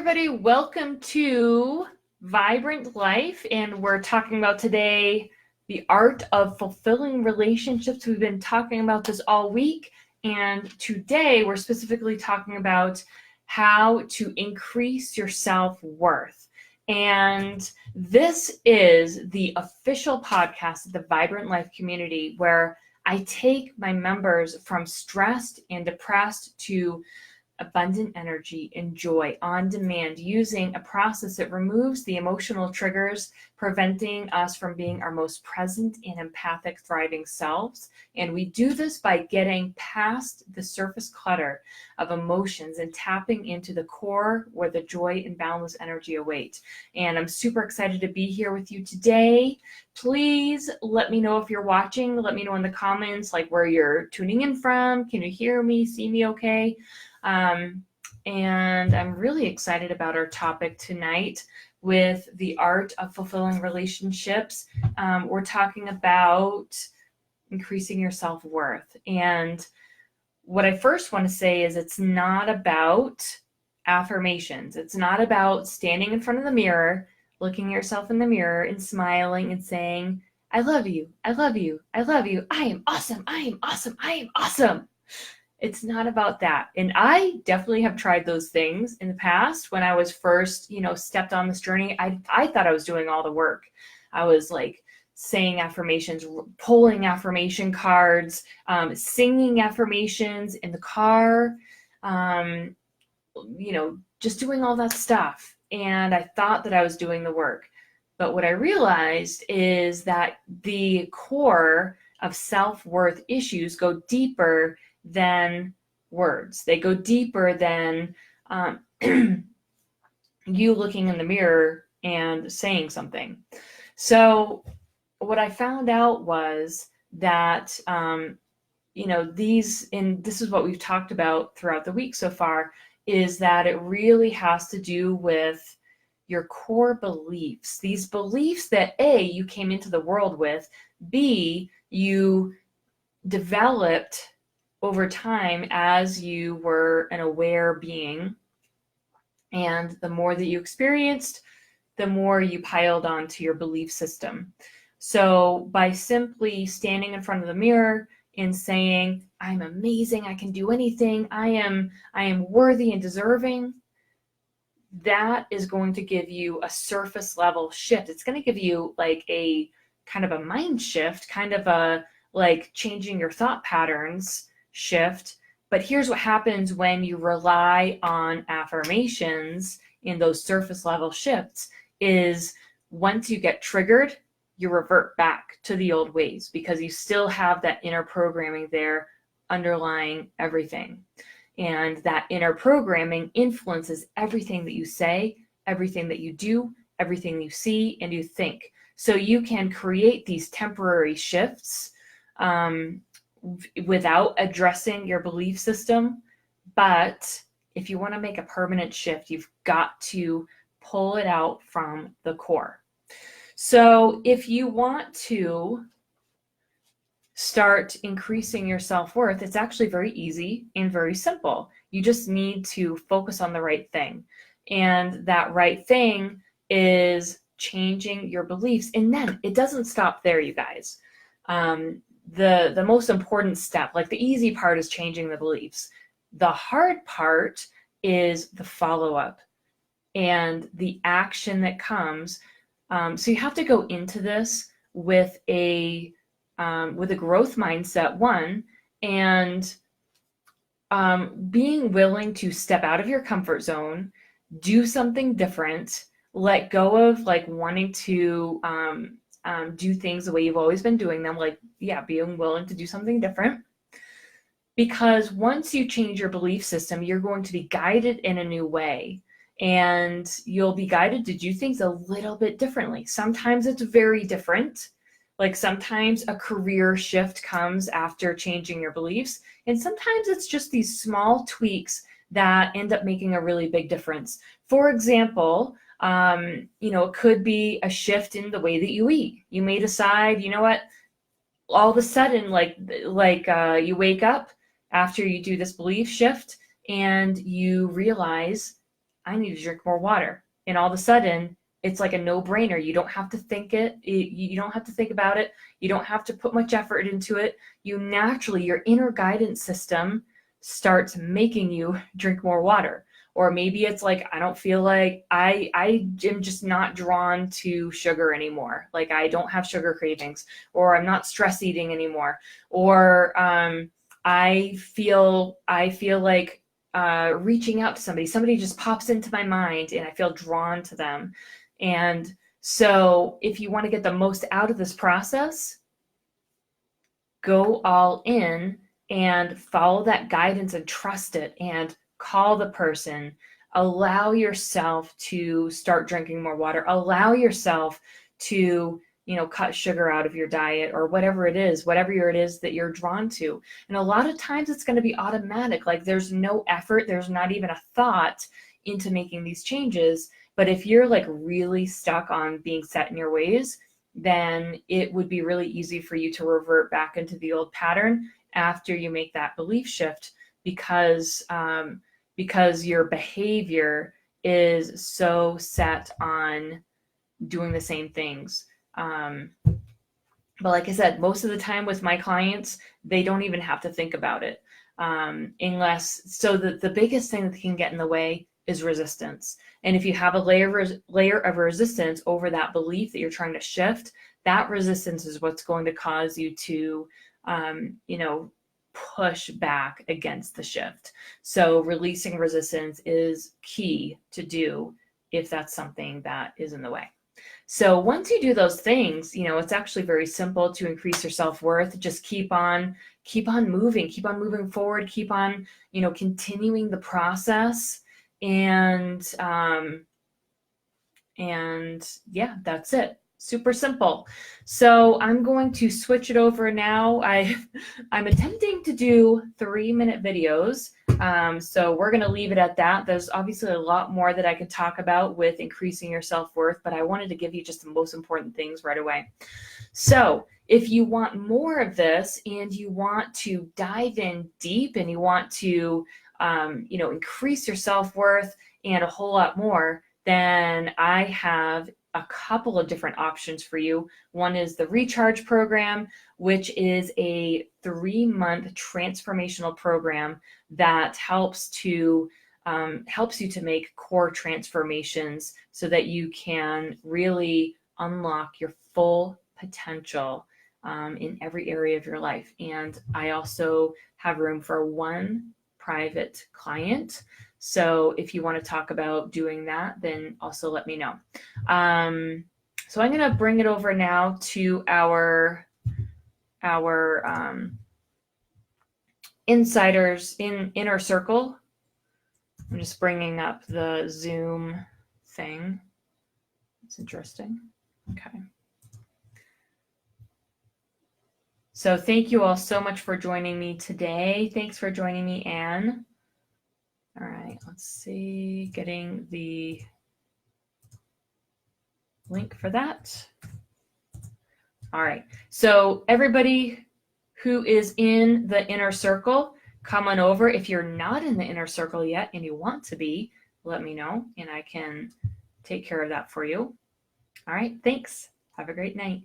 everybody. Welcome to Vibrant Life, and we're talking about today the art of fulfilling relationships. We've been talking about this all week, and today we're specifically talking about how to increase your self-worth. And this is the official podcast of the Vibrant Life community, where I take my members from stressed and depressed to abundant energy and joy on demand, using a process that removes the emotional triggers, preventing us from being our most present and empathic, thriving selves. And we do this by getting past the surface clutter of emotions and tapping into the core where the joy and boundless energy await. And I'm super excited to be here with you today. Please let me know if you're watching. Let me know in the comments, like, where you're tuning in from. Can you hear me, see me okay? And I'm really excited about our topic tonight with the art of fulfilling relationships. We're talking about increasing your self-worth. And what I first want to say is it's not about affirmations. It's not about standing in front of the mirror, looking at yourself in the mirror and smiling and saying, I love you, I love you, I love you, I am awesome, I am awesome, I am awesome. It's not about that. And I definitely have tried those things in the past. When I was first, stepped on this journey, I thought I was doing all the work. I was like saying affirmations, pulling affirmation cards, singing affirmations in the car, just doing all that stuff. And I thought that I was doing the work. But what I realized is that the core of self-worth issues go deeper than words. They go deeper than you looking in the mirror and saying something. So what I found out was that, this is what we've talked about throughout the week so far, is that it really has to do with your core beliefs. These beliefs that A, you came into the world with, B, you developed over time as you were an aware being. And the more that you experienced, the more you piled onto your belief system. So by simply standing in front of the mirror and saying, I'm amazing, I can do anything, I am worthy and deserving, that is going to give you a surface level shift. It's going to give you like a kind of a mind shift, kind of a like changing your thought patterns shift. But here's what happens when you rely on affirmations in those surface level shifts is once you get triggered, you revert back to the old ways because you still have that inner programming there underlying everything. And that inner programming influences everything that you say, everything that you do, everything you see and you think. So you can create these temporary shifts without addressing your belief system. But if you want to make a permanent shift, you've got to pull it out from the core. So if you want to start increasing your self-worth, it's actually very easy and very simple. You just need to focus on the right thing. And that right thing is changing your beliefs. And then it doesn't stop there, you guys. The most important step, like the easy part, is changing the beliefs. The hard part is the follow-up and the action that comes. So you have to go into this with a growth mindset, one, and being willing to step out of your comfort zone, do something different, let go of like wanting to do things the way you've always been doing them, being willing to do something different. Because once you change your belief system, you're going to be guided in a new way. And you'll be guided to do things a little bit differently. Sometimes it's very different. Like sometimes a career shift comes after changing your beliefs. And sometimes it's just these small tweaks that end up making a really big difference. For example, it could be a shift in the way that you eat. You may decide, you know what, all of a sudden, you wake up after you do this belief shift and you realize, I need to drink more water. And all of a sudden, it's like a no-brainer. You don't have to think it. You don't have to think about it. You don't have to put much effort into it. You naturally, your inner guidance system starts making you drink more water. Or maybe it's like, I don't feel like I am just not drawn to sugar anymore. Like I don't have sugar cravings, or I'm not stress eating anymore. Or I feel like reaching out to somebody just pops into my mind and I feel drawn to them. And so if you want to get the most out of this process, go all in and follow that guidance and trust it and call the person. Allow yourself to start drinking more water. Allow yourself to, cut sugar out of your diet, or whatever it is that you're drawn to. And a lot of times it's going to be automatic. Like there's no effort. There's not even a thought into making these changes. But if you're like really stuck on being set in your ways, then it would be really easy for you to revert back into the old pattern after you make that belief shift, because your behavior is so set on doing the same things. But like I said, most of the time with my clients, they don't even have to think about it. The biggest thing that can get in the way is resistance. And if you have a layer of resistance over that belief that you're trying to shift, that resistance is what's going to cause you to, push back against the shift. So releasing resistance is key to do if that's something that is in the way. So once you do those things, it's actually very simple to increase your self-worth. Just keep on moving forward, keep on, continuing the process. And yeah, that's it. Super simple. So I'm going to switch it over now. I'm attempting to do 3-minute videos. So we're going to leave it at that. There's obviously a lot more that I could talk about with increasing your self-worth, but I wanted to give you just the most important things right away. So if you want more of this and you want to dive in deep and you want to, increase your self-worth and a whole lot more, then I have a couple of different options for you. One is the Recharge program, which is a 3-month transformational program that helps you to make core transformations so that you can really unlock your full potential in every area of your life. And I also have room for one private client. So if you want to talk about doing that, then also let me know. So I'm going to bring it over now to our insiders in inner circle. I'm just bringing up the Zoom thing. It's interesting. Okay. So thank you all so much for joining me today. Thanks for joining me, Anne. All right, let's see, getting the link for that. All right, so everybody who is in the inner circle, come on over. If you're not in the inner circle yet and you want to be, let me know and I can take care of that for you. All right, thanks. Have a great night.